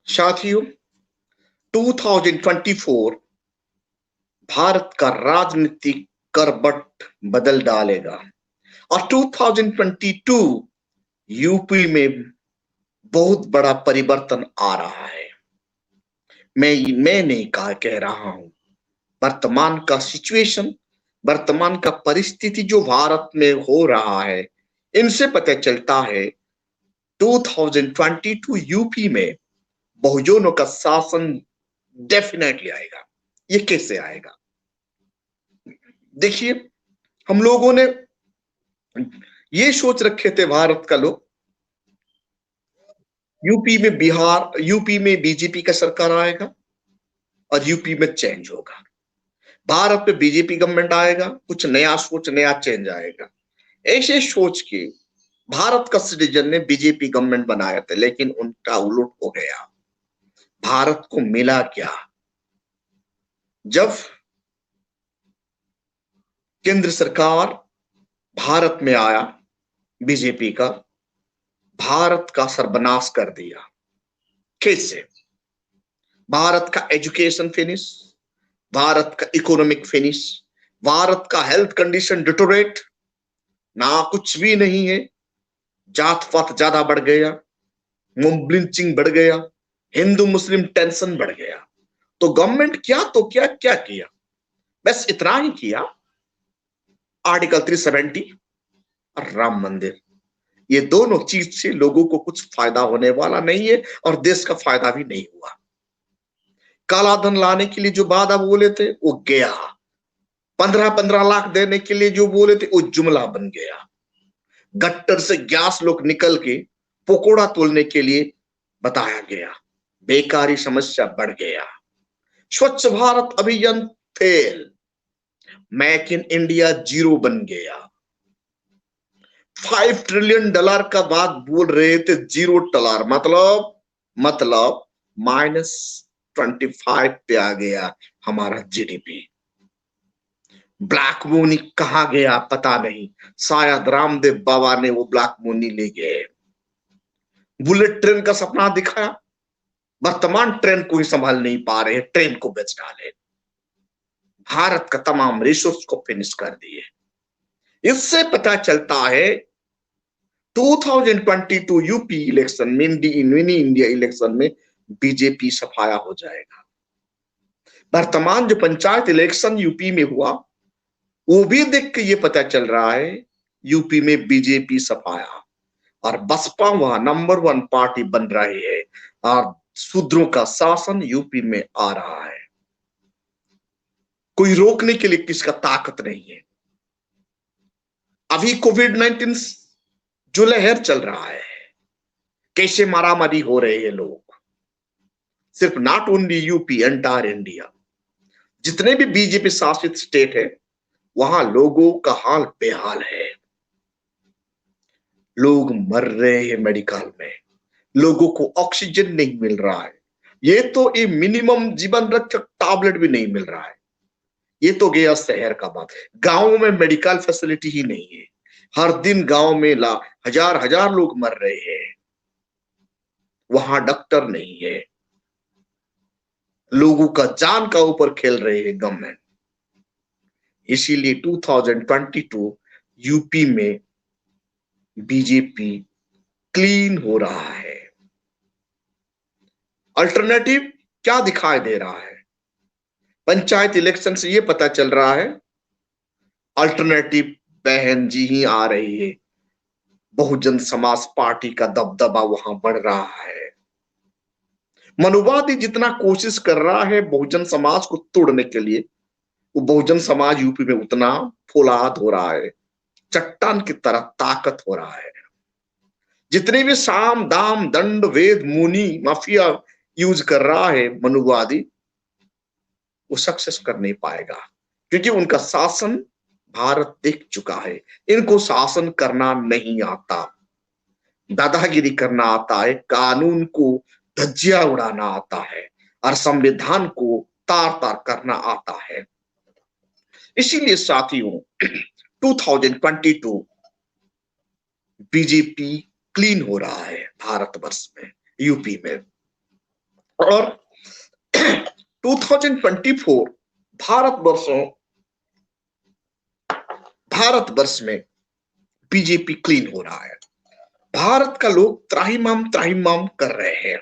साथियों, 2024 भारत का राजनीतिक करवट बदल डालेगा और 2022 यूपी में बहुत बड़ा परिवर्तन आ रहा है। मैं नहीं कह रहा हूं। वर्तमान का सिचुएशन, वर्तमान का परिस्थिति जो भारत में हो रहा है, इनसे पता चलता है 2022 यूपी में बहुजनों का शासन डेफिनेटली आएगा। ये कैसे आएगा? देखिए, हम लोगों ने ये सोच रखे थे, भारत का लोग, यूपी में बीजेपी का सरकार आएगा और यूपी में चेंज होगा। भारत में बीजेपी गवर्नमेंट आएगा, कुछ नया सोच, नया चेंज आएगा। ऐसे सोच के भारत का सिटीजन ने बीजेपी गवर्नमेंट बनाया था, लेकिन उनका उलट हो गया। भारत को मिला क्या? जब केंद्र सरकार भारत में आया बीजेपी का, भारत का सर्वनाश कर दिया। कैसे? भारत का एजुकेशन फिनिश, भारत का इकोनॉमिक फिनिश, भारत का हेल्थ कंडीशन डिटोरेट, ना कुछ भी नहीं है। जात पात ज्यादा बढ़ गया, मॉब लिंचिंग बढ़ गया, हिंदू मुस्लिम टेंशन बढ़ गया। तो गवर्नमेंट क्या तो क्या क्या किया? बस इतना ही किया, आर्टिकल 370 और राम मंदिर, ये दोनों चीज से लोगों को कुछ फायदा होने वाला नहीं है और देश का फायदा भी नहीं हुआ। काला धन लाने के लिए जो वादा बोले थे वो गया, 15-15 लाख देने के लिए जो बोले थे वो जुमला बन गया। गट्टर से गैस लोग निकल के पकोड़ा तोलने के लिए बताया गया, बेकारी समस्या बढ़ गया। स्वच्छ भारत अभियान fail, make in India zero बन गया। $5 ट्रिलियन का बात बोल रहे थे, $0, मतलब -25 पे आ गया हमारा जीडीपी। ब्लैक मनी कहां गया पता नहीं, शायद रामदेव बाबा ने वो ब्लैक मनी ले गए। बुलेट ट्रेन का सपना दिखाया, वर्तमान ट्रेन को ही संभाल नहीं पा रहे, ट्रेन को बेच डाले, भारत का तमाम रिसोर्स को फिनिश कर दिए। इससे पता चलता है 2022 यूपी इलेक्शन में, मिनी इंडिया इलेक्शन में बीजेपी सफाया हो जाएगा। वर्तमान जो पंचायत इलेक्शन यूपी में हुआ, वो भी देख के ये पता चल रहा है यूपी में बीजेपी सफाया और बसपा वहां नंबर 1 पार्टी बन रही है और शूद्रों का शासन यूपी में आ रहा है। कोई रोकने के लिए किसका ताकत नहीं है। अभी कोविड-19 जो लहर चल रहा है, कैसे मारामारी हो रहे हैं लोग, सिर्फ not only UP, entire India, जितने भी बीजेपी शासित स्टेट है वहां लोगों का हाल बेहाल है। लोग मर रहे हैं मेडिकल में, लोगों को ऑक्सीजन नहीं मिल रहा है। ये तो ये मिनिमम जीवन रक्षक टैबलेट भी नहीं मिल रहा है। ये तो गया शहर का बात, गांवों में मेडिकल फैसिलिटी ही नहीं है। हर दिन गांव में हजार हजार लोग मर रहे हैं, वहां डॉक्टर नहीं है, लोगों का जान का ऊपर खेल रहे हैं गवर्नमेंट। इसीलिए 2022 यूपी में बीजेपी क्लीन हो रहा है। अल्टरनेटिव क्या दिखाई दे रहा है? पंचायत इलेक्शन से ये पता चल रहा है अल्टरनेटिव बहन जी ही आ रही है। बहुजन समाज पार्टी का दबदबा वहां बढ़ रहा है। मनुवादी जितना कोशिश कर रहा है बहुजन समाज को तोड़ने के लिए, वो बहुजन समाज यूपी में उतना फौलाद हो रहा है, चट्टान की तरह ताकत हो रहा है। जितने भी साम दाम दंड वेद मुनि माफिया यूज कर रहा है मनुवादी, वो सक्सेस कर नहीं पाएगा, क्योंकि उनका शासन भारत देख चुका है। इनको शासन करना नहीं आता, दादागिरी करना आता है, कानून को धज्जियां उड़ाना आता है और संविधान को तार तार करना आता है। इसीलिए साथियों 2022 बीजेपी क्लीन हो रहा है भारतवर्ष में, यूपी में। और 2024 भारतवर्ष में बीजेपी क्लीन हो रहा है। भारत का लोग त्राहिमाम त्राहिमाम कर रहे हैं।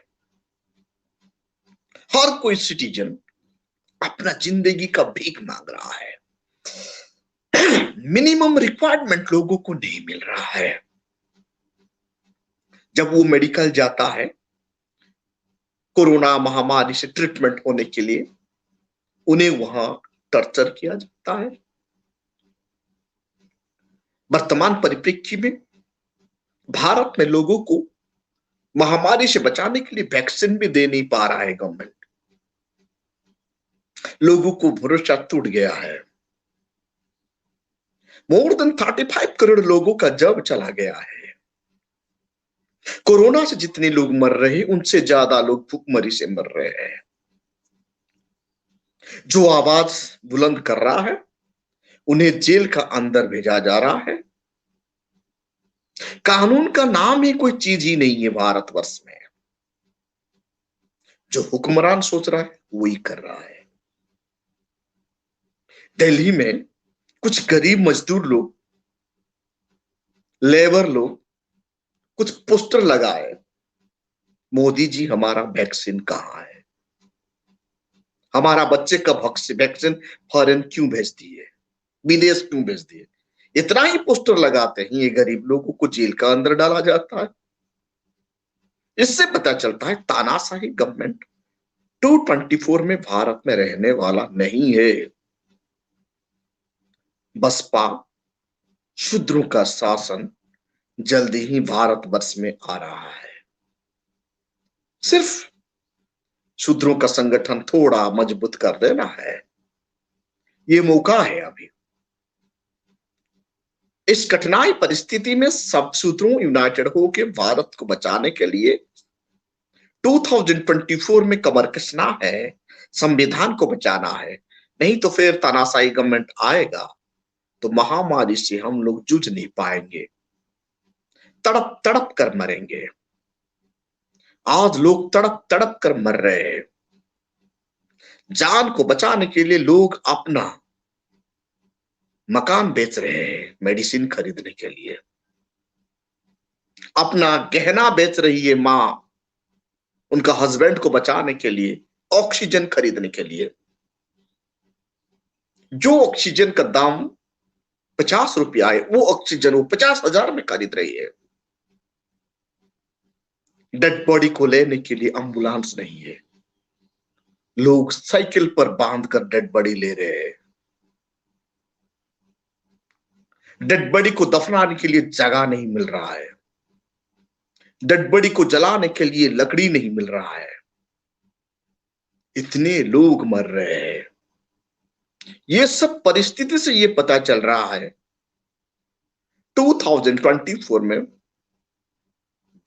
हर कोई सिटीजन अपना जिंदगी का भीख मांग रहा है। मिनिमम रिक्वायरमेंट लोगों को नहीं मिल रहा है। जब वो मेडिकल जाता है कोरोना महामारी से ट्रीटमेंट होने के लिए, उन्हें वहां टॉर्चर किया जाता है। वर्तमान परिप्रेक्ष्य में भारत में लोगों को महामारी से बचाने के लिए वैक्सीन भी दे नहीं पा रहा है गवर्नमेंट। लोगों को भरोसा टूट गया है। मोर देन 35 करोड़ लोगों का जब चला गया है। कोरोना से जितने लोग मर रहे उनसे ज्यादा लोग भूखमरी से मर रहे हैं। जो आवाज बुलंद कर रहा है उन्हें जेल का अंदर भेजा जा रहा है। कानून का नाम ही कोई चीज ही नहीं है भारतवर्ष में। जो हुक्मरान सोच रहा है वही कर रहा है। दिल्ली में कुछ गरीब मजदूर लोग, लेबर लोग कुछ पोस्टर लगाए, मोदी जी हमारा वैक्सीन कहाँ है, हमारा बच्चे का वैक्सीन फॉरेन क्यों भेज दिए, विदेश क्यों भेज दिए। इतना ही पोस्टर लगाते हैं ये गरीब लोगों को जेल का अंदर डाला जाता है। इससे पता चलता है तानाशाही गवर्नमेंट 224 में भारत में रहने वाला नहीं है। बसपा शूद्रों का शासन जल्दी ही भारतवर्ष में आ रहा है। सिर्फ शूद्रों का संगठन थोड़ा मजबूत कर देना है, ये मौका है अभी। इस कठिनाई परिस्थिति में सब शूद्रों यूनाइटेड होकर भारत को बचाने के लिए 2024 में कमर कसना है, संविधान को बचाना है। नहीं तो फिर तानाशाही गवर्नमेंट आएगा तो महामारी से हम लोग जूझ नहीं पाएंगे, तड़प तड़प कर मरेंगे। आज लोग तड़प तड़प कर मर रहे हैं। जान को बचाने के लिए लोग अपना मकान बेच रहे हैं मेडिसिन खरीदने के लिए। अपना गहना बेच रही है मां उनका हस्बैंड को बचाने के लिए, ऑक्सीजन खरीदने के लिए। जो ऑक्सीजन का दाम 50 रुपया है वो ऑक्सीजन वो 50,000 में खरीद रही है। डेड बॉडी को लेने के लिए एम्बुलेंस नहीं है, लोग साइकिल पर बांध कर डेड बॉडी ले रहे हैं। डेड बॉडी को दफनाने के लिए जगह नहीं मिल रहा है, डेड बॉडी को जलाने के लिए लकड़ी नहीं मिल रहा है। इतने लोग मर रहे हैं। ये सब परिस्थिति से ये पता चल रहा है 2024 में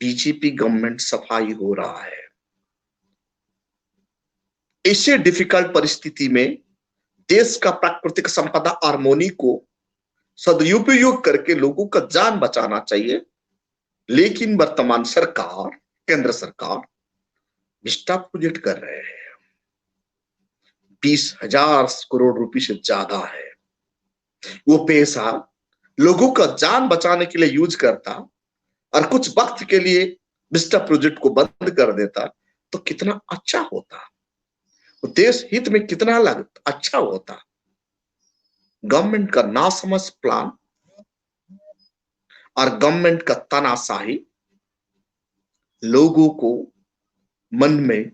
बीजेपी गवर्नमेंट सफाई हो रहा है। ऐसे डिफिकल्ट परिस्थिति में देश का प्राकृतिक संपदा हार्मोनी को सदुपयोग करके लोगों का जान बचाना चाहिए। लेकिन वर्तमान सरकार, केंद्र सरकार विस्टा प्रोजेक्ट कर रहे हैं। 20,000 करोड़ रुपए से ज्यादा है। वो पैसा लोगों का जान बचाने के लिए यूज करता और कुछ वक्त के लिए विस्टा प्रोजेक्ट को बंद कर देता तो कितना अच्छा होता, देश हित में कितना लगता, अच्छा होता। गवर्नमेंट का नासमझ प्लान और गवर्नमेंट का तानाशाही लोगों को मन में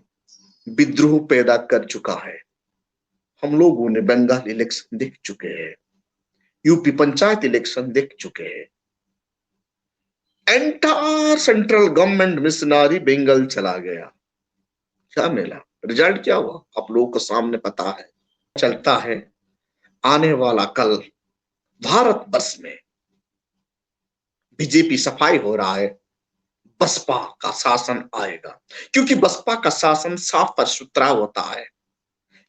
विद्रोह पैदा कर चुका है। हम लोगों ने बंगाल इलेक्शन देख चुके हैं, यूपी पंचायत इलेक्शन देख चुके हैं। Entire central government machinery Bengal चला गया। क्या मिला, रिजल्ट क्या हुआ आप लोगों को सामने पता है। चलता है आने वाला कल भारतवर्ष में बीजेपी सफाई हो रहा है, बसपा का शासन आएगा। क्योंकि बसपा का शासन साफ और सुथरा होता है।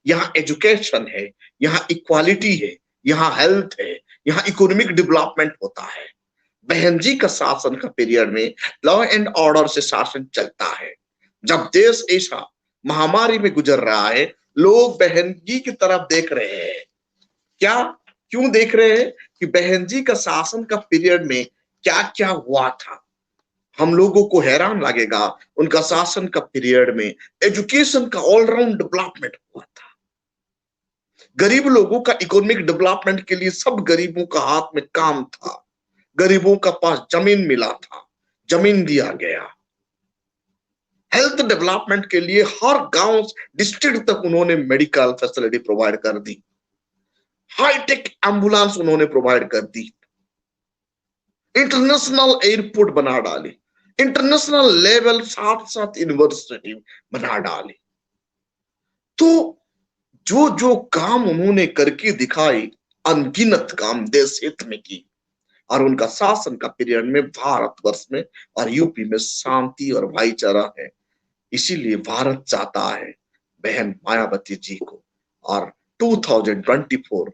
यहाँ एजुकेशन है, यहाँ इक्वालिटी है, यहाँ हेल्थ है, यहाँ इकोनॉमिक डेवलपमेंट होता है। बहन जी का शासन का पीरियड में लॉ एंड ऑर्डर से शासन चलता है। जब देश ऐसा महामारी में गुजर रहा है, लोग बहन जी की तरफ देख रहे हैं। क्या, क्यों देख रहे हैं? कि बहन जी का शासन का पीरियड में क्या क्या हुआ था। हम लोगों को हैरान लगेगा, उनका शासन का पीरियड में एजुकेशन का ऑलराउंड डेवलपमेंट हुआ था। गरीब लोगों का इकोनॉमिक डेवलपमेंट के लिए सब गरीबों का हाथ में काम था। गरीबों का पास जमीन मिला था, जमीन दिया गया। हेल्थ डेवलपमेंट के लिए हर गांव डिस्ट्रिक्ट तक उन्होंने मेडिकल फैसिलिटी प्रोवाइड कर दी। हाईटेक एम्बुलेंस उन्होंने प्रोवाइड कर दी। इंटरनेशनल एयरपोर्ट बना डाली। इंटरनेशनल लेवल 7 यूनिवर्सिटी बना डाली। तो जो जो काम उन्होंने करके दिखाई, अनगिनत काम देश हित में की। और उनका शासन का पीरियड में भारतवर्ष में और यूपी में शांति और भाईचारा है। इसीलिए भारत चाहता है बहन मायावती जी को, और 2024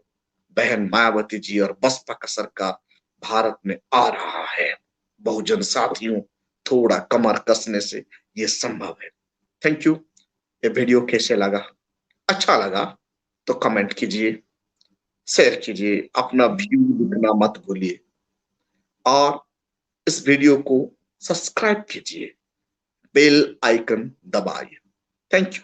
बहन मायावती जी और बसपा का सरकार भारत में आ रहा है। बहुजन साथियों, थोड़ा कमर कसने से ये संभव है। Thank you. ये वीडियो कैसे लगा? अच्छा लगा तो कमेंट कीजिए, शेयर कीजिए, अपना व्यू लिखना मत भूलिए, और इस वीडियो को सब्सक्राइब कीजिए, बेल आइकन दबाइए। Thank you.